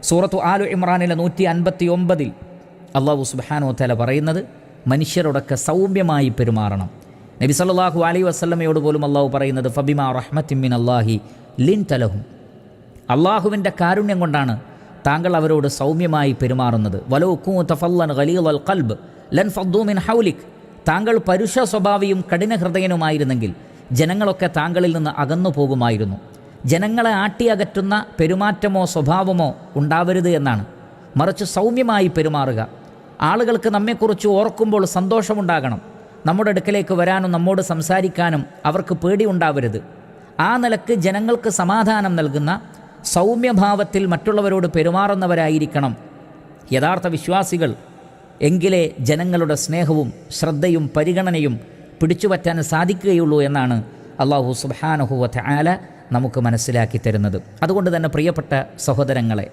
സൂറത്തു ആലു ഇമ്രാനിലെ 159 അള്ളാഹു സുബ്ഹാനഹു വ തആല പറയുന്നത് മനുഷ്യരോടൊക്കെ സൗമ്യമായി പെരുമാറണം. നബി സല്ലല്ലാഹു അലൈഹി വസല്ലമയോട് പോലും അള്ളാഹു പറയുന്നത് ഫബിമാ റഹ്മത്തിൻ മിനല്ലാഹി ലിൻത ലഹും, അള്ളാഹുവിൻ്റെ കാരുണ്യം കൊണ്ടാണ് താങ്കൾ അവരോട് സൗമ്യമായി പെരുമാറുന്നത്. വലൗ കുൻത ഫല്ലൻ ഗലീദൽ ഖൽബ് ലൻ ഫദ്ദൂ മിൻ ഹൗലിക്, താങ്കൾ പരുഷ സ്വഭാവിയും കഠിന ഹൃദയനുമായിരുന്നെങ്കിൽ ജനങ്ങളൊക്കെ താങ്കളിൽ നിന്ന് അകന്നു പോകുമായിരുന്നു. ജനങ്ങളെ ആട്ടിയകറ്റുന്ന പെരുമാറ്റമോ സ്വഭാവമോ ഉണ്ടാവരുത് എന്നാണ്. മറിച്ച് സൗമ്യമായി പെരുമാറുക. ആളുകൾക്ക് നമ്മെക്കുറിച്ച് ഓർക്കുമ്പോൾ സന്തോഷമുണ്ടാകണം. നമ്മുടെ അടുക്കലേക്ക് വരാനും നമ്മോട് സംസാരിക്കാനും അവർക്ക് പേടിയുണ്ടാവരുത്. ആ നിലക്ക് ജനങ്ങൾക്ക് സമാധാനം നൽകുന്ന സൗമ്യഭാവത്തിൽ മറ്റുള്ളവരോട് പെരുമാറുന്നവരായിരിക്കണം യഥാർത്ഥ വിശ്വാസികൾ. എങ്കിലേ ജനങ്ങളുടെ സ്നേഹവും ശ്രദ്ധയും പരിഗണനയും പിടിച്ചുപറ്റാൻ സാധിക്കുകയുള്ളൂ എന്നാണ് അല്ലാഹു സുബ്ഹാനഹു വ തആല നമുക്ക് മനസ്സിലാക്കി തരുന്നത്. അതുകൊണ്ട് തന്നെ പ്രിയപ്പെട്ട സഹോദരങ്ങളെ,